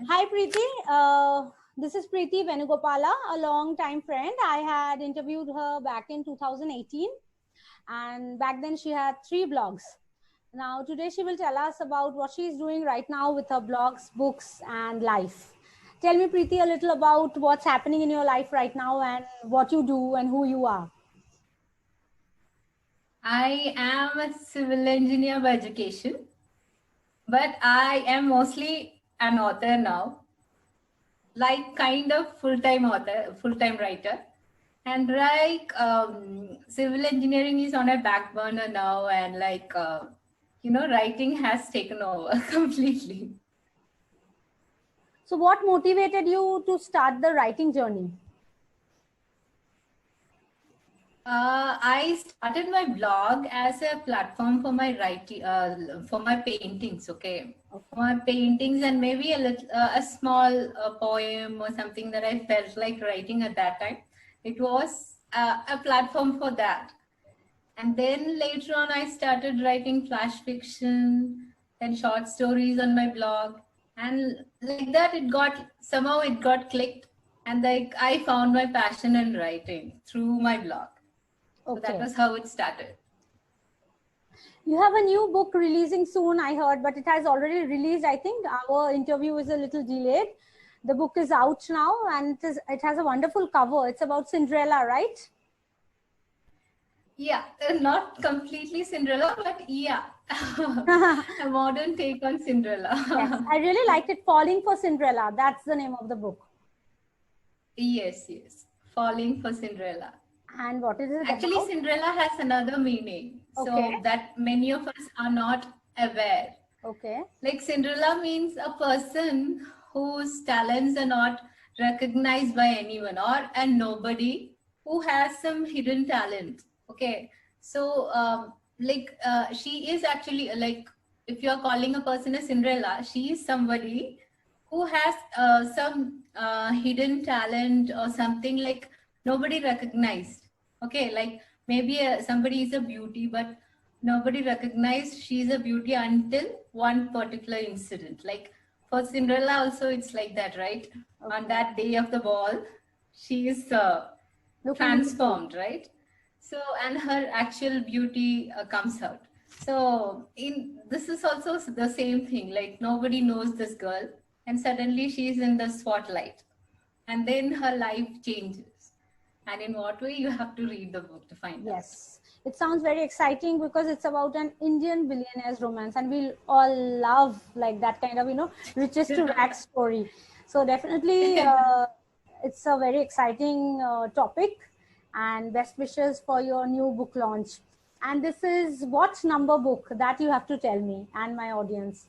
Hi Preeti, this is Preeti Venugopala, a long time friend. I had interviewed her back in 2018 and back then she had 3 blogs. Now today she will tell us about what she is doing right now with her blogs, books and life. Tell me Preeti a little about what's happening in your life right now and what you do and who you are. I am a civil engineer by education, but I am mostly an author now, like kind of full-time author, full-time writer. And civil engineering is on a back burner now, and writing has taken over completely. So what motivated you to start the writing journey? I started my blog as a platform for my writing, for my paintings. Okay, for my paintings and maybe a small poem or something that I felt like writing at that time. It was a platform for that. And then later on, I started writing flash fiction and short stories on my blog, and like that, it got clicked, and like I found my passion in writing through my blog. So that was how it started. You have a new book releasing soon, I heard, but it has already released. I think our interview is a little delayed. The book is out now and it has a wonderful cover. It's about Cinderella, right? Yeah, not completely Cinderella, but yeah, a modern take on Cinderella. Yes, I really liked it. Falling for Cinderella. That's the name of the book. Yes, Falling for Cinderella. And what is it Actually, about? Cinderella has another meaning, so that many of us are not aware. Okay. Like Cinderella means a person whose talents are not recognized by anyone, or a nobody who has some hidden talent. Okay, so she is actually like, if you are calling a person a Cinderella, she is somebody who has some hidden talent or something like nobody recognized. Okay, like maybe somebody is a beauty, but nobody recognized she's a beauty until one particular incident. Like for Cinderella also, it's like that, right? On that day of the ball, she is transformed, right? So, and her actual beauty comes out. So in this is also the same thing, like nobody knows this girl and suddenly she's in the spotlight and then her life changes. And in what way, you have to read the book to find out. Yes, it sounds very exciting because it's about an Indian billionaire's romance and we all love like that kind of, riches to rags story. So definitely it's a very exciting topic and best wishes for your new book launch. And this is what number book that you have to tell me and my audience?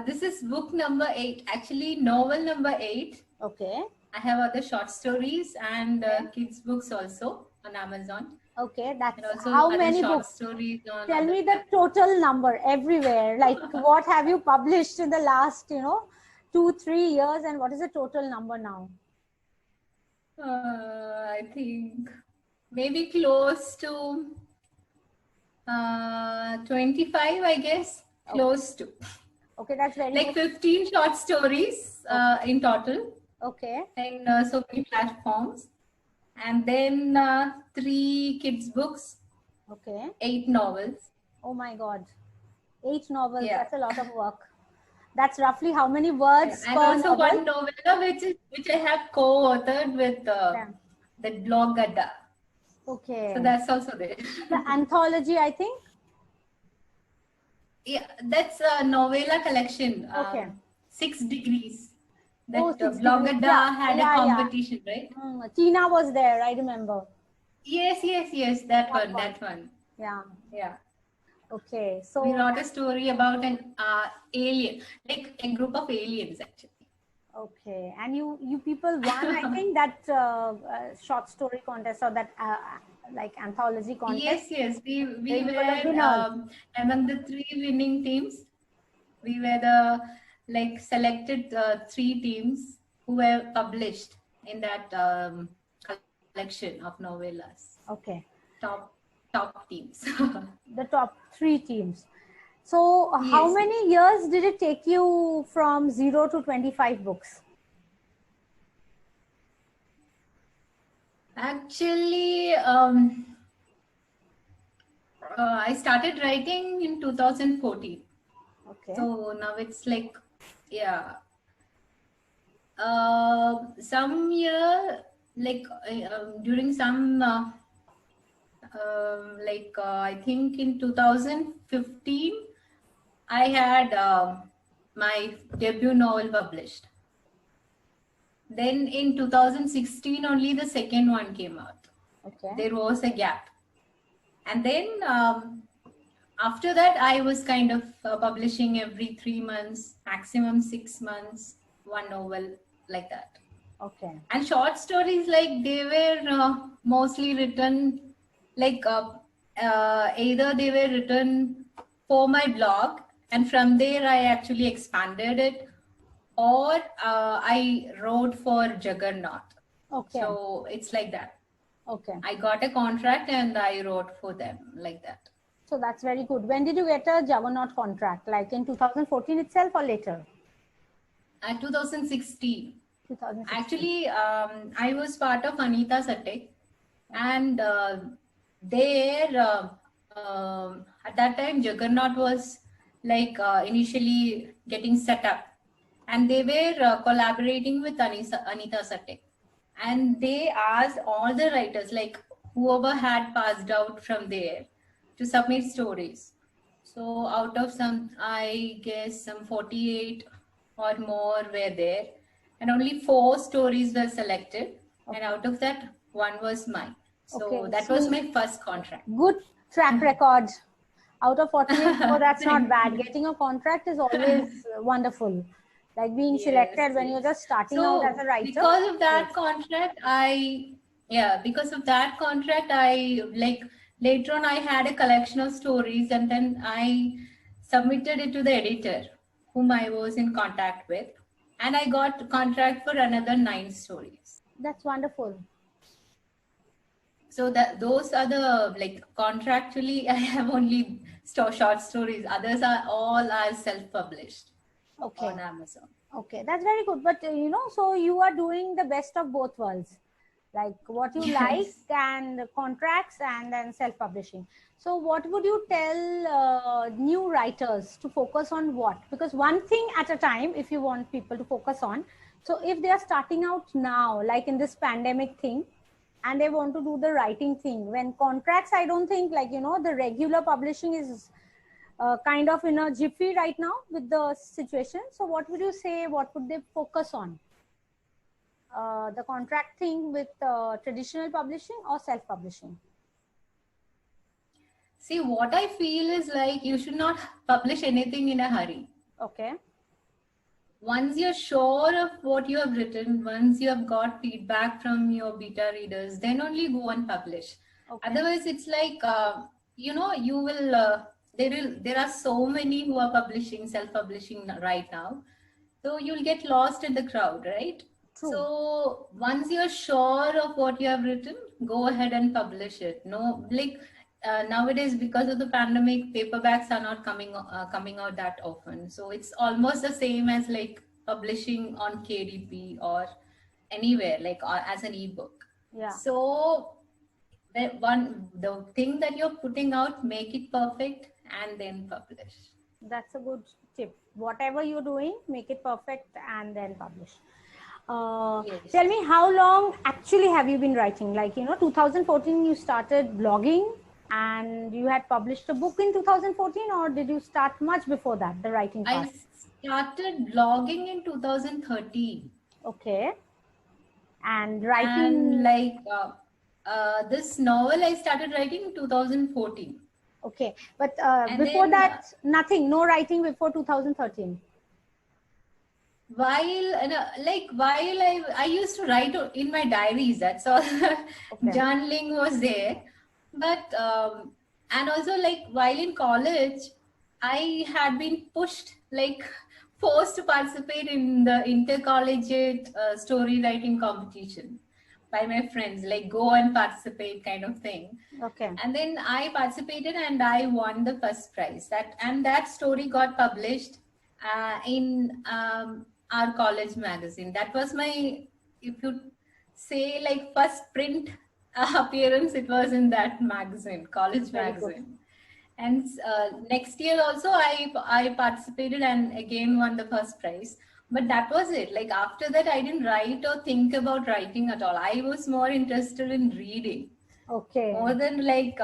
This is book number 8, actually novel number 8. Okay. I have other short stories and kids books also on Amazon. Okay, that's also how many books? Stories on Tell me the total number everywhere. Like what have you published in the last, 2-3 years and what is the total number now? I think maybe close to 25, I guess. Close to. Okay, that's very like 15 short stories in total. Okay. And so many platforms. And then 3 kids books. Okay. 8 novels. Oh my God. 8 novels. Yeah. That's a lot of work. That's roughly how many words and also novel? One novella which I have co-authored with the blog Gadda. Okay. So that's also there. The anthology, I think. Yeah, that's a novella collection. Okay. 6 degrees. That blog Gadda had a competition, right? Tina was there, I remember. Yes. That one. Yeah. Okay, so we wrote a story about an alien, like a group of aliens actually. Okay, and you people won, I think, that short story contest or that like anthology contest. Yes, we were among the 3 winning teams. We were the selected 3 teams who were published in that collection of novellas. Okay. Top teams. The top 3 teams. So how Yes. many years did it take you from 0 to 25 books? Actually, I started writing in 2014. Okay. So now it's like, yeah, some year, like during some, I think in 2015, I had my debut novel published. Then in 2016, only the second one came out. Okay. There was a gap. And then after that, I was kind of publishing every 3 months, maximum 6 months, one novel, like that. Okay. And short stories, like they were mostly written, like either they were written for my blog, and from there I actually expanded it, or I wrote for Juggernaut. Okay. So it's like that. Okay. I got a contract and I wrote for them, like that. So that's very good. When did you get a Juggernaut contract? Like in 2014 itself or later? 2016. 2016. Actually, I was part of Anita Satte, and there at that time Juggernaut was like initially getting set up, and they were collaborating with Anita Satte, and they asked all the writers, like whoever had passed out from there, to submit stories. So out of some, I guess some 48 or more were there, and only 4 stories were selected, and out of that, one was mine. So Okay, that so was my first contract. good track record. Out of 48, so that's not bad. Getting a contract is always wonderful. Like being selected when you're just starting out as a writer. Because of that contract, because of that contract, I like later on I had a collection of stories, and then I submitted it to the editor, whom I was in contact with, and I got contract for another 9 stories. That's wonderful. So that those are the, like, contractually I have only short stories. Others are all self-published on Amazon. Okay, that's very good. But so you are doing the best of both worlds, like what you like and contracts and then self-publishing. So what would you tell new writers to focus on what? Because one thing at a time, if you want people to focus on. So if they are starting out now, like in this pandemic thing, and they want to do the writing thing, when contracts, I don't think, like, the regular publishing is kind of in a jiffy right now with the situation. So what would you say, what would they focus on? The contract thing with traditional publishing or self-publishing? See, what I feel is like you should not publish anything in a hurry. Okay. Once you're sure of what you have written, once you have got feedback from your beta readers, then only go and publish. Okay. Otherwise, it's like, you will, there are so many who are publishing, self-publishing right now. So you'll get lost in the crowd, right? True. So once you're sure of what you have written, go ahead and publish it. No, like nowadays, because of the pandemic, paperbacks are not coming out that often. So it's almost the same as like publishing on KDP or anywhere, like as an ebook. Yeah. So the thing that you're putting out, make it perfect and then publish. That's a good tip. Whatever you're doing, make it perfect and then publish. Yes. Tell me, how long actually have you been writing? Like, 2014 you started blogging and you had published a book in 2014, or did you start much before that, the writing part? I started blogging in 2013. Okay. And writing... And like this novel I started writing in 2014. Okay. But before that, nothing, no writing before 2013? While I used to write in my diaries, that's all. Okay. Journaling was there, but and also, like, while in college I had been pushed, like forced to participate in the intercollegiate story writing competition, by my friends, like go and participate kind of thing. Okay. And then I participated and I won the first prize. That story got published in our college magazine. That was my, if you say, like first print appearance. It was in that magazine, college Very good. magazine. And next year also I participated and again won the first prize. But that was it. Like after that, I didn't write or think about writing at all. I was more interested in reading. Okay. More than like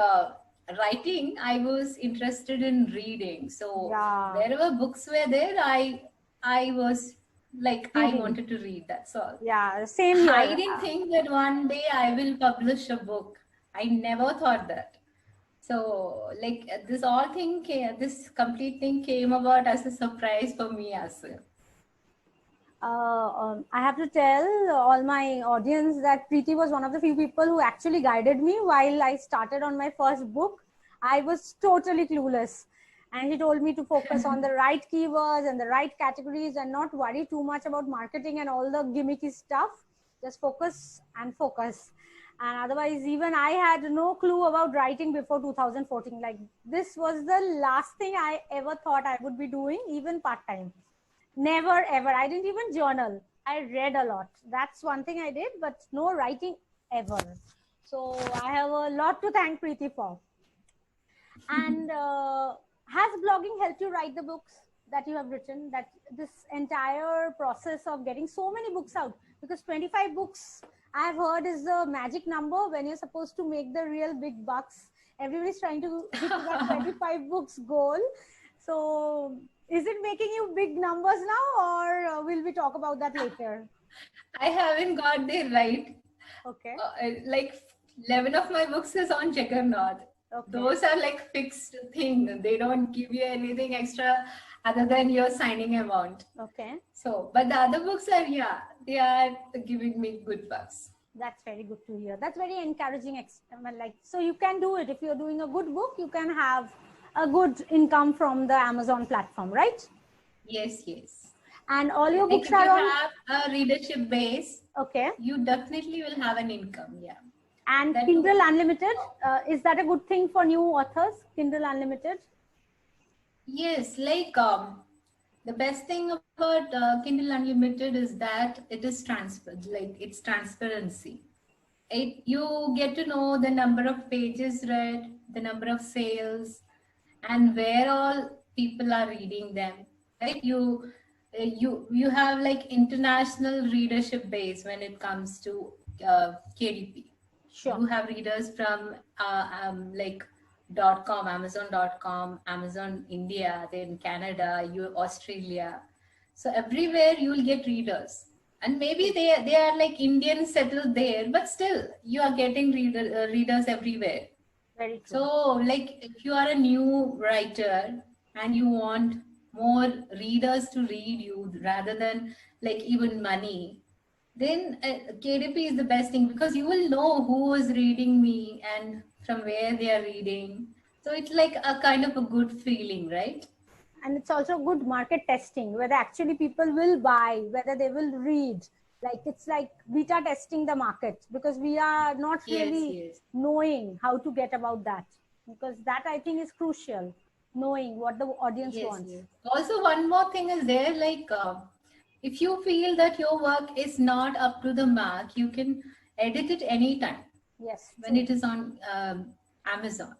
writing, I was interested in reading. So Yeah. wherever books were there, I was like, I Reading. wanted to read. That's all. Yeah, same here. I didn't think that one day I will publish a book. I never thought that. So like this complete thing came about as a surprise for me as well. I have to tell all my audience that Preeti was one of the few people who actually guided me while I started on my first book. I was totally clueless. And he told me to focus on the right keywords and the right categories and not worry too much about marketing and all the gimmicky stuff. Just focus and focus. And otherwise, even I had no clue about writing before 2014. Like, this was the last thing I ever thought I would be doing, even part-time. Never ever. I didn't even journal. I read a lot. That's one thing I did, but no writing ever. So I have a lot to thank Preeti for. And has blogging helped you write the books that you have written? That this entire process of getting so many books out, because 25 books I've heard is the magic number when you're supposed to make the real big bucks. Everybody's trying to hit that 25 books goal. So is it making you big numbers now, or will we talk about that later? I haven't got there right. Okay. Like 11 of my books is on Juggernaut. Okay. Those are like fixed thing. They don't give you anything extra other than your signing amount. Okay. So, but the other books are, yeah, they are giving me good bucks. That's very good to hear. That's very encouraging. Like, so you can do it. If you're doing a good book, you can have a good income from the Amazon platform, right? Yes, yes. And all your like books if are you on have a readership base. Okay. You definitely will have an income. Yeah. And that Kindle Unlimited, is that a good thing for new authors? Kindle Unlimited? Yes, like the best thing about Kindle Unlimited is that it is transparent, like it's transparency. You get to know the number of pages read, the number of sales, and where all people are reading them. Right? You have like international readership base when it comes to KDP. Sure. You have readers from like .com, Amazon.com, Amazon India, then Canada, Australia. So everywhere you will get readers. And maybe they are like Indians settled there, but still you are getting readers everywhere. Very true. So like if you are a new writer and you want more readers to read you rather than like even money, then KDP is the best thing because you will know who is reading me and from where they are reading. So it's like a kind of a good feeling, right? And it's also good market testing, whether actually people will buy, whether they will read. Like it's like beta testing the market because we are not really knowing how to get about that. Because that I think is crucial, knowing what the audience wants. Yes. Also, one more thing is there, like if you feel that your work is not up to the mark, you can edit it anytime. Yes. When it is on Amazon.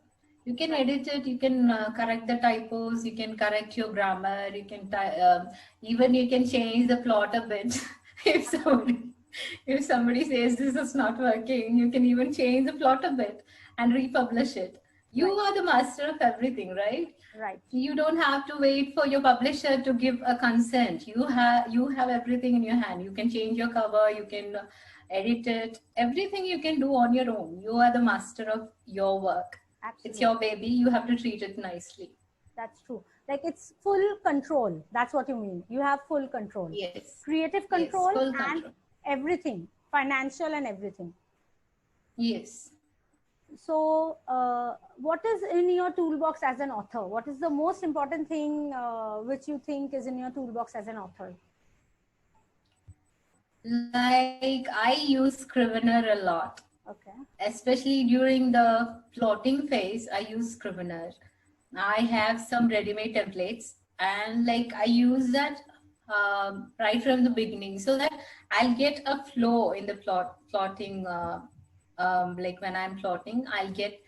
You can edit it, you can correct the typos, you can correct your grammar, you can even you can change the plot a bit. if somebody says this is not working, you can even change the plot a bit and republish it. You are the master of everything, right? Right. You don't have to wait for your publisher to give a consent. You have everything in your hand. You can change your cover, you can edit it, everything you can do on your own. You are the master of your work. Absolutely. It's your baby. You have to treat it nicely. That's true. Like it's full control. That's what you mean. You have full control. Yes. Creative control, yes, full control. And everything, financial and everything. Yes. So what is in your toolbox as an author? What is the most important thing which you think is in your toolbox as an author? Like I use Scrivener a lot, Okay. especially during the plotting phase. I use Scrivener. I have some ready-made templates, and like I use that right from the beginning, so that I'll get a flow in the plotting. Like when I'm plotting, I'll get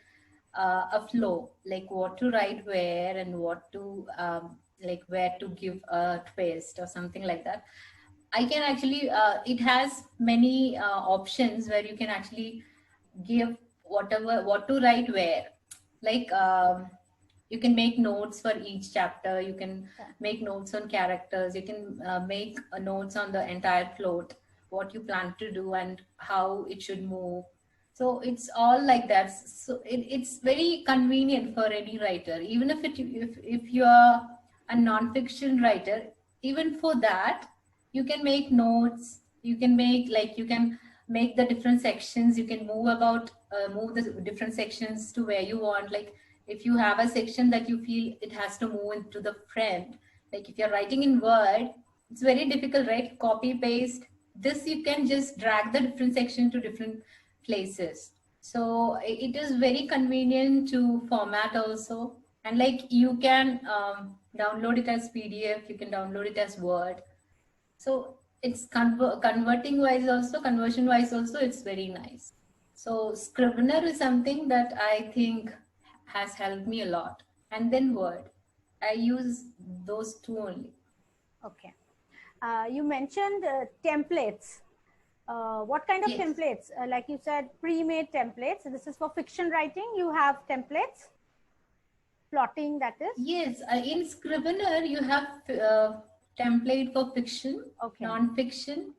a flow, like what to write where and what to like where to give a twist or something like that. I can actually, it has many options where you can actually give whatever, what to write where. Like you can make notes for each chapter, you can Yeah. make notes on characters, you can make notes on the entire plot, what you plan to do and how it should move. So it's all like that. So it's very convenient for any writer, even if you are a non-fiction writer. Even for that, you can make notes, you can make, like, you can make the different sections, you can move the different sections to where you want. Like if you have a section that you feel it has to move into the front, like if you're writing in Word, it's very difficult, right? Copy paste. This you can just drag the different section to different places. So it is very convenient to format also. And like you can download it as PDF, you can download it as Word. So it's converting wise also, conversion wise also, it's very nice. So Scrivener is something that I think has helped me a lot. And then Word. I use those two only. Okay. You mentioned templates. What kind of Yes. templates? Like you said, pre-made templates. This is for fiction writing. You have templates, plotting, that is. Yes, in Scrivener you have template for fiction, Okay. non-fiction,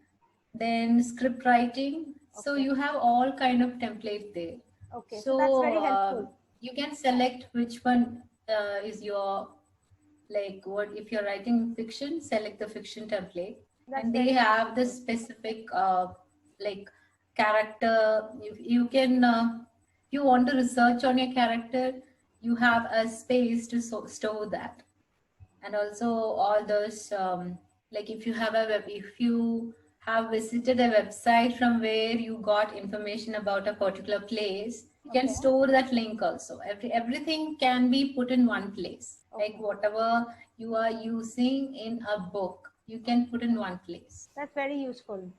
then script writing. So Okay. you have all kind of template there. Okay. So that's So very helpful. you can select which one is your, like, what if you're writing fiction, select the fiction template, That's and they very have the helpful. specific like character. You can if you want to research on your character, you have a space to store that. And also all those like if you have if you have visited a website from where you got information about a particular place, you can Okay. store that link also. Everything can be put in one place. Okay. Like whatever you are using in a book, you can put in one place. That's very useful.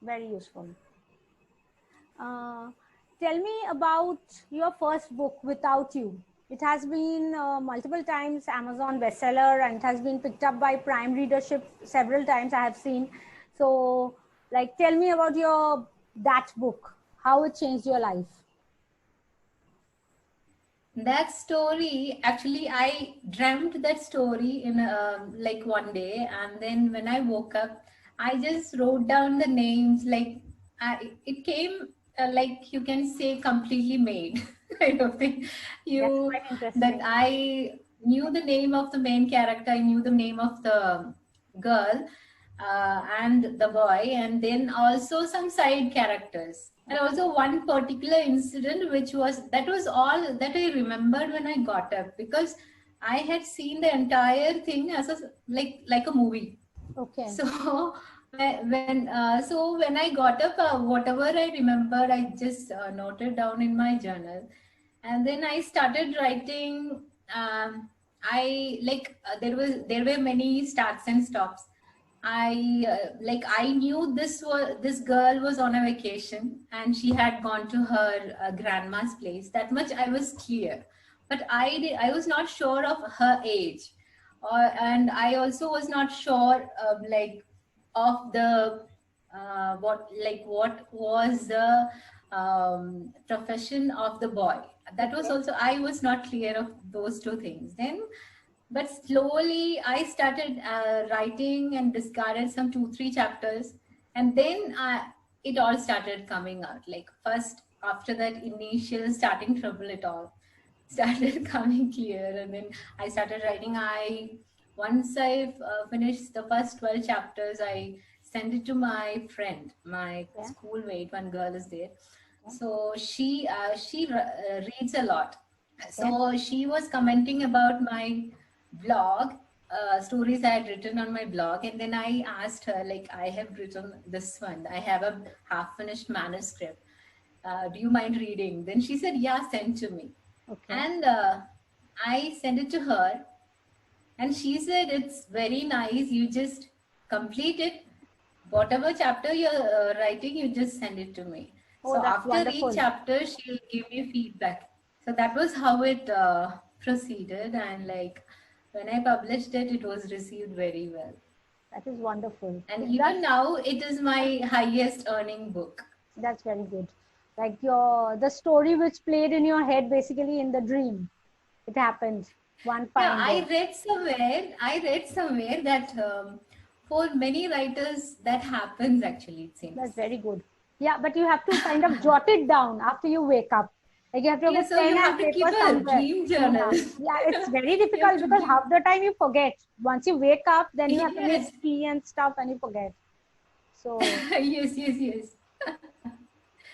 Very useful. Tell me about your first book, Without You. It has been multiple times Amazon bestseller, and it has been picked up by Prime readership several times, I have seen. So, like, tell me about that book, how it changed your life. That story, actually, I dreamt that story in like one day, and then when I woke up, I just wrote down the names. Like it came like you can say completely made. I don't think That's you quite that interesting. I knew the name of the main character, I knew the name of the girl and the boy, and then also some side characters, and also one particular incident which was, that was all that I remembered when I got up, because I had seen the entire thing as a like a movie. Okay. So when I got up, whatever I remembered, I just noted down in my journal, and then I started writing. I like there were many starts and stops. I knew this girl was on a vacation and she had gone to her grandma's place. That much I was clear, but I was not sure of her age, and I also was not sure like of the what was the profession of the boy. That was Okay. also, I was not clear of those two things then. But slowly I started writing and discarded some 2 3 chapters, and then it all started coming out. Like first, after that initial starting trouble, it all started coming clear, and then I started writing. I Once I finished the first 12 chapters, I sent it to my friend, my Yeah. schoolmate. One girl is there, so she reads a lot. So she was commenting about my blog. stories I had written on my blog, and then I asked her, like, I have written this one. I have a half-finished manuscript. Do you mind reading? Then she said, yeah, send to me. Okay. And I sent it to her, and she said, it's very nice. You just complete it. Whatever chapter you're writing, you just send it to me. Oh, So that's after each wonderful. chapter, she'll give me feedback. So that was how it proceeded. And like when I published it, it was received very well. That is wonderful. And That's even now, it is my highest earning book. that's very good. Like the story which played in your head, basically in the dream, it happened one Yeah, fine day. I read somewhere that for many writers that happens actually, it seems. That's very good. Yeah, but you have to kind of jot it down after you wake up. Like you have to Yeah, put so pen you and have to keep paper a somewhere. dream Yeah, journal. yeah, it's very You have difficult to because keep, half the time you forget. Once you wake up, then you have to make yes, tea and stuff and you forget. So, yes, yes, yes.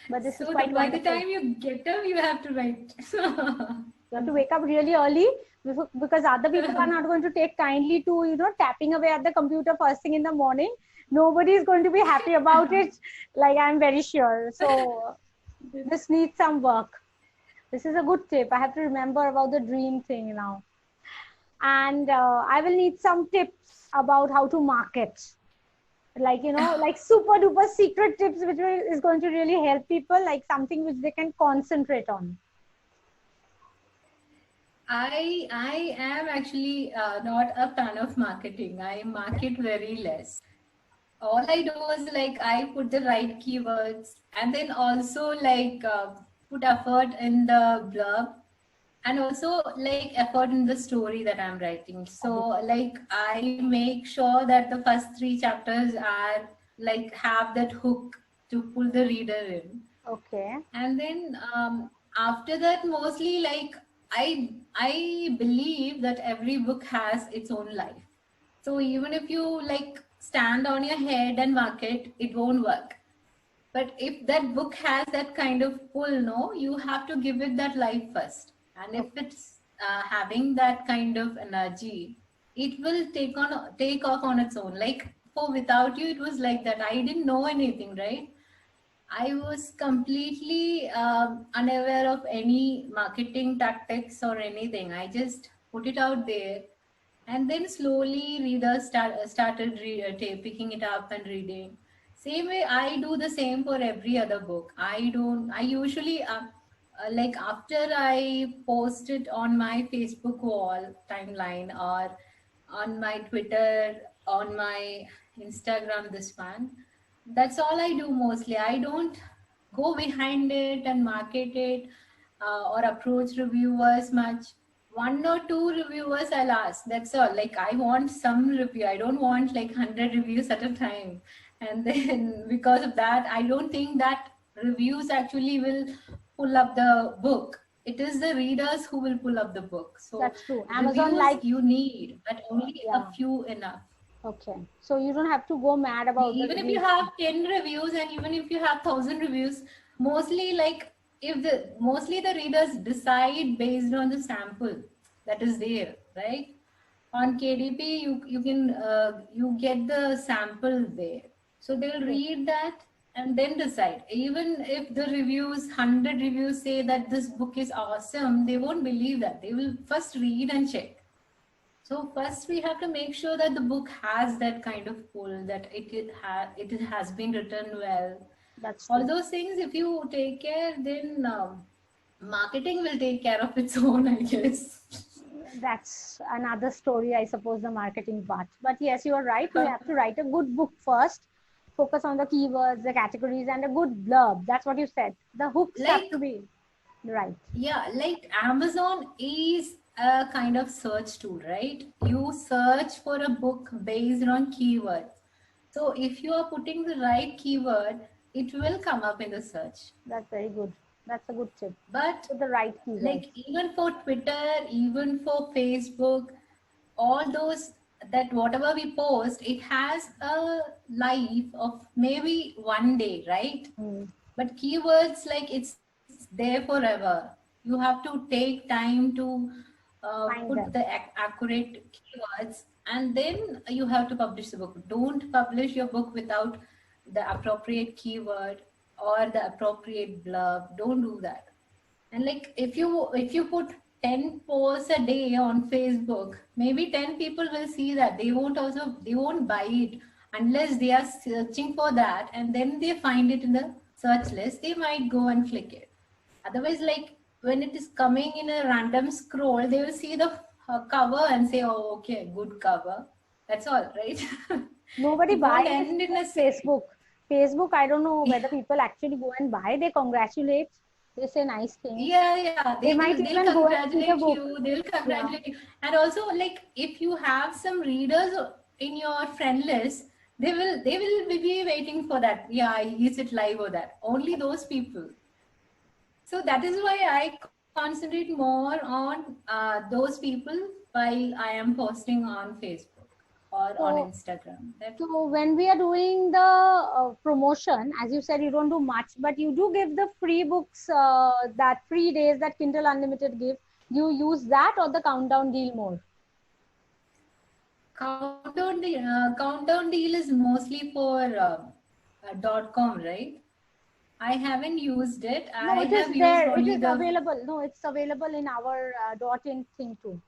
but this is So quite by the wonderful. time you get up, you have to write. You have to wake up really early because other people are not going to take kindly to, tapping away at the computer first thing in the morning. Nobody is going to be happy about it. Like I'm very sure. So this needs some work. This is a good tip. I have to remember about the dream thing now. And I will need some tips about how to market. Like, like super duper secret tips, which is going to really help people, like something which they can concentrate on. I am actually not a fan of marketing. I market very less. All I do is like I put the right keywords, and then also like put effort in the blog, and also like effort in the story that I'm writing. So like I make sure that the first three chapters are like have that hook to pull the reader in, Okay. and then after that mostly like I believe that every book has its own life. So even if you like stand on your head and market, it won't work. But if that book has that kind of pull, no, you have to give it that life first. And if it's having that kind of energy, it will take off on its own. Like for Without You, it was like that. I didn't know anything, right? I was completely unaware of any marketing tactics or anything. I just put it out there, and then slowly readers started picking it up and reading. Same way I do the same for every other book. I usually like after I post it on my Facebook wall timeline, or on my Twitter, on my Instagram, this one, that's all I do mostly. I don't go behind it and market it or approach reviewers much. One or two reviewers I'll ask. That's all. Like I want some review. I don't want like 100 reviews at a time. And then because of that, I don't think that reviews actually will pull up the book. It is the readers who will pull up the book. So That's true. Amazon reviews likes, you need, but only a yeah. few enough. Okay. So you don't have to go mad about the Even if you reviews. have 10 reviews, and even if you have 1,000 reviews, mostly like if the mostly the readers decide based on the sample that is there, right? On KDP, you can you get the sample there, so they'll Okay. read that and then decide. Even if the reviews 100 reviews say that this book is awesome, they won't believe that. They will first read and check. So first we have to make sure that the book has that kind of pull, that it has been written well. That's All true. those things, if you take care, then marketing will take care of its own, I guess. That's another story, I suppose, the marketing part. But yes, you are right. You have to write a good book first, focus on the keywords, the categories, and a good blurb. That's what you said. The hooks have Like, to be right. yeah, like Amazon is a kind of search tool, right? You search for a book based on keywords. So if you are putting the right keyword, it will come up in the search. That's very good. That's a good tip. But With the right keywords. like even for Twitter, even for Facebook, all those, that whatever we post, it has a life of maybe one day, right? But keywords, like it's there forever. You have to take time to Find put them. the accurate keywords, and then you have to publish the book. Don't publish your book without the appropriate keyword or the appropriate blurb. Don't do that. And like if you put 10 posts a day on Facebook, maybe 10 people will see that. They won't buy it unless they are searching for that, and then they find it in the search list. They might go and click it. Otherwise, like when it is coming in a random scroll, they will see the cover and say, "Oh, okay, good cover." That's all, right? Nobody It won't buys end in a Facebook. Facebook, I don't know whether people actually go and buy. They congratulate. They say nice things. Yeah, They might they'll even go and read a congratulate book. you. They'll congratulate you. And also, like if you have some readers in your friend list, they will be waiting for that. Yeah, is it live or that? Only those people. So that is why I concentrate more on those people while I am posting on Facebook or on Instagram. So when we are doing the promotion, as you said, you don't do much, but you do give the free books, that free days that Kindle Unlimited give. You use that or the countdown deal more? Countdown deal is mostly for .com, right? I haven't used it. No, it is there. It is available. No, it's available in our .in thing too.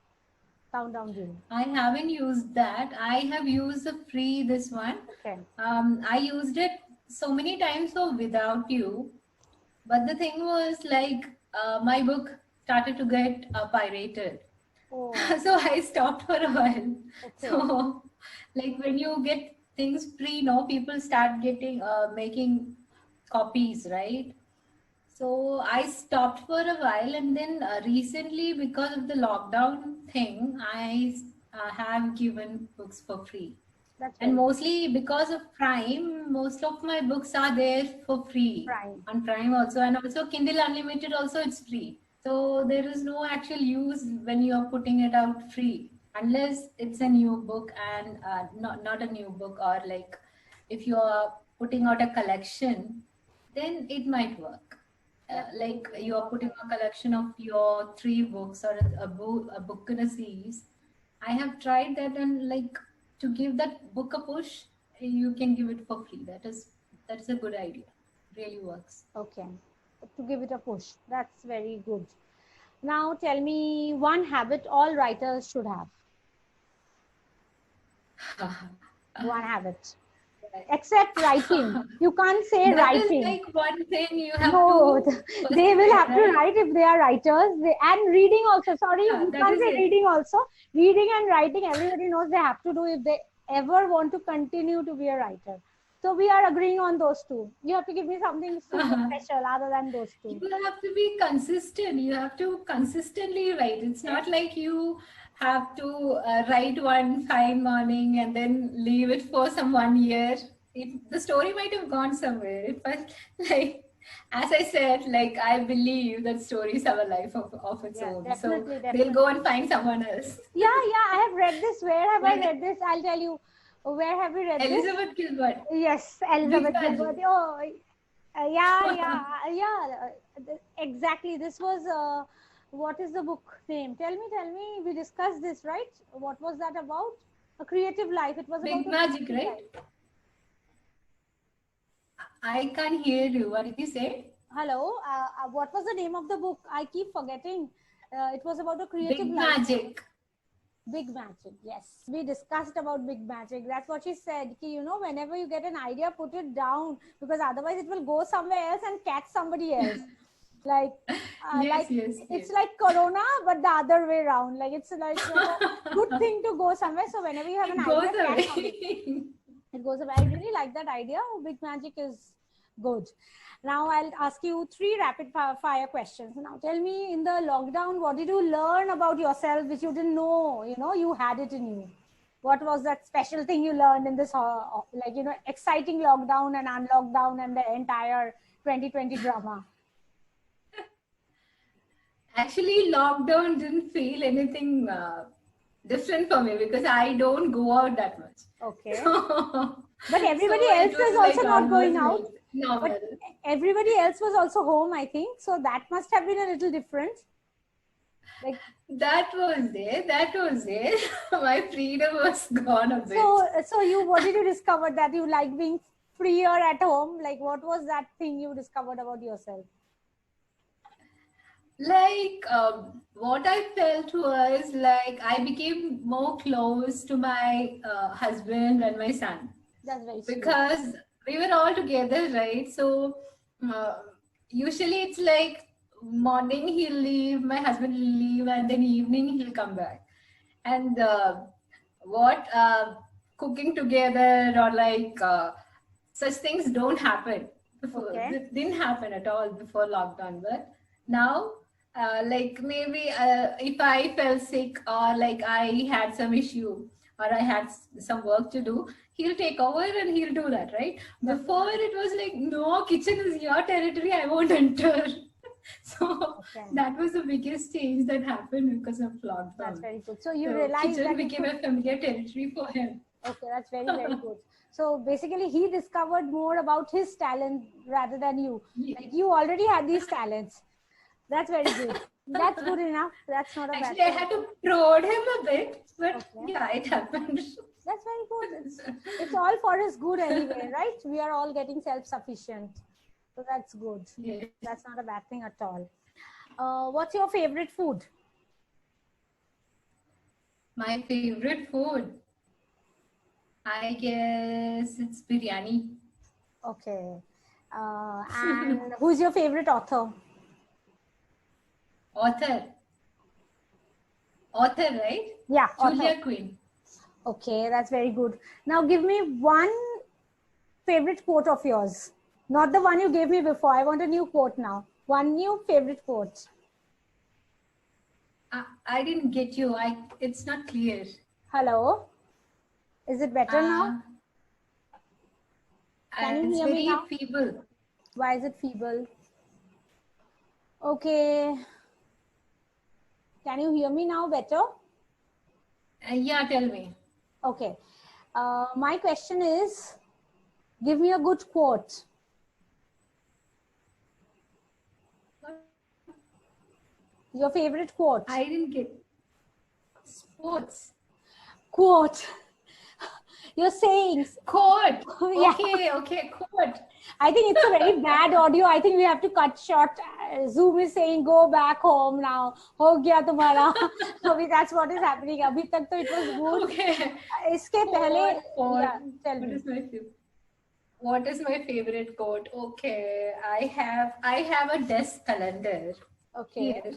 Countdown deal. I haven't used that. I have used the free this one. Okay. I used it so many times for Without You, but the thing was like my book started to get pirated. Oh. So I stopped for a while. Okay. So like when you get things free, no, people start getting making copies, right? So I stopped for a while, and then recently, because of the lockdown thing, I have given books for free. And mostly because of Prime, most of my books are there for free on Prime also, and also Kindle Unlimited also it's free. So there is no actual use when you are putting it out free, unless it's a new book and not a new book, or like if you are putting out a collection, then it might work. Like you are putting a collection of your 3 books or a book in a series. I have tried that, and like to give that book a push, you can give it for free. That's a good idea. Really works. Okay, to give it a push. That's very good. Now tell me one habit all writers should have. One habit. Except writing. You can't say writing. That is like one thing you have to... they will have to write if they are writers. And reading also. Sorry, you can't say reading also. Reading and writing, everybody knows they have to do if they ever want to continue to be a writer. So we are agreeing on those two. You have to give me something special other than those two. You have to be consistent. You have to consistently write. It's not like you have to write one fine morning and then leave it for some 1 year. The story might have gone somewhere. But like, as I said, like I believe that stories have a life of its own. Definitely. They'll go and find someone else. Yeah, I have read this. Where have I read this? I'll tell you. Where have you read Elizabeth this? Gilbert. Yes, Elizabeth Gilbert. Oh, yeah. Exactly. This was, what is the book name? Tell me. We discussed this, right? What was that about? A Creative Life. It was Big Magic, right? I can't hear you. What did you say? Hello. What was the name of the book? I keep forgetting. It was about a creative Big life. Magic. Big Magic. Yes, we discussed about Big Magic. That's what she said. You know, whenever you get an idea, put it down, because otherwise it will go somewhere else and catch somebody else. Like, it's like Corona, but the other way around. Like it's like a good thing to go somewhere. So whenever you have an idea, catch somebody. It goes away. I really like that idea. Big Magic is good. Now I'll ask you 3 rapid fire questions. Now tell me, in the lockdown, what did you learn about yourself which you didn't know, you had it in you? What was that special thing you learned in this, exciting lockdown and unlockdown and the entire 2020 drama? Actually, lockdown didn't feel anything different for me because I don't go out that much. Okay. But everybody else was also not going out. But everybody else was also home, I think. So that must have been a little different. Like, That was it. That was it. My freedom was gone a bit. so what did you discover that you like being freer at home? Like, what was that thing you discovered about yourself? Like what I felt was like I became more close to my husband and my son, That's very sweet. because we were all together, right? So uh, usually it's like morning he'll leave, my husband will leave, and then evening he'll come back. And what cooking together or like such things don't happen before. Okay. It didn't happen at all before lockdown, but now like maybe if I felt sick or like I had some issue or I had some work to do, he'll take over and he'll do that, right? Before it was like, no, kitchen is your territory, I won't enter. So Okay. that was the biggest change that happened because of lockdown. That's very good. So you So realized kitchen that became a familiar territory for him. okay, that's very, very good. So basically, he discovered more about his talent rather than you. Yeah. Like, you already had these talents. That's very good. That's good enough. That's not a bad Actually, I thing. had to prod him a bit, but Okay. yeah, it happened. That's very good. It's all for his good anyway, right? We are all getting self-sufficient. So that's good. Yeah. That's not a bad thing at all. What's your favorite food? My favorite food, I guess it's biryani. Okay. And who's your favorite author? Author, right? Yeah, Julia author. Quinn. Okay, that's very good. Now give me one favorite quote of yours. Not the one you gave me before. I want a new quote now. One new favorite quote. I didn't get you. It's not clear. Hello? Is it better now? Can you It's hear me very now? feeble. Why is it feeble? Okay. Can you hear me now better? Yeah, tell me. Okay. My question is, give me a good quote. Your favorite quote. I didn't get sports. Quote. Your sayings. Quote. Yeah. Okay, quote. I think it's a very bad audio. I think we have to cut short. Zoom is saying, go back home now. Ho gaya tumhara. That's what is happening. Abhi tak to it was good. Okay. Iske pehle, Quote. yeah, tell What me. is my favorite? What is my favorite quote? Okay, I have a desk calendar Okay. here.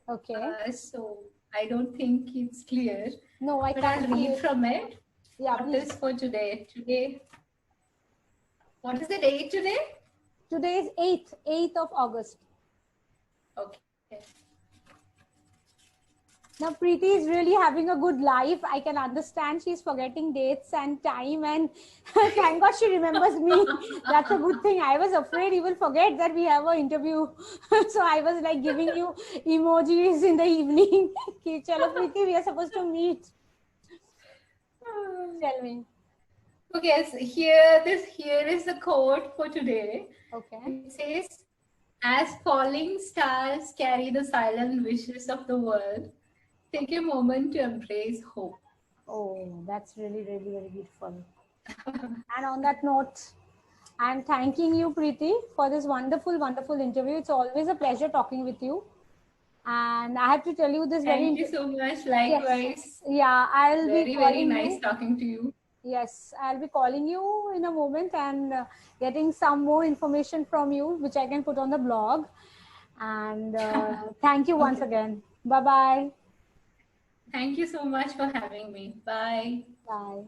Okay. So I don't think it's clear. No, I But I'll can't see read it. from it. Yeah, What please. is for today? What is the date today? Today is 8th of August. Okay. Now, Preeti is really having a good life. I can understand she's forgetting dates and time, and thank God she remembers me. That's a good thing. I was afraid you will forget that we have an interview. So I was like giving you emojis in the evening. Okay, chalo Preeti, we are supposed to meet. Tell me. Okay, so here is the quote for today. Okay. It says, "As falling stars carry the silent wishes of the world, take a moment to embrace hope." Oh, that's really, really very beautiful. And on that note, I'm thanking you, Preeti, for this wonderful, wonderful interview. It's always a pleasure talking with you. And I have to tell you this Thank you so much. Likewise. Yeah, I'll be Very, calling very nice you. talking to you. Yes, I'll be calling you in a moment and getting some more information from you, which I can put on the blog. And thank you once again. Bye-bye. Thank you so much for having me. Bye. Bye.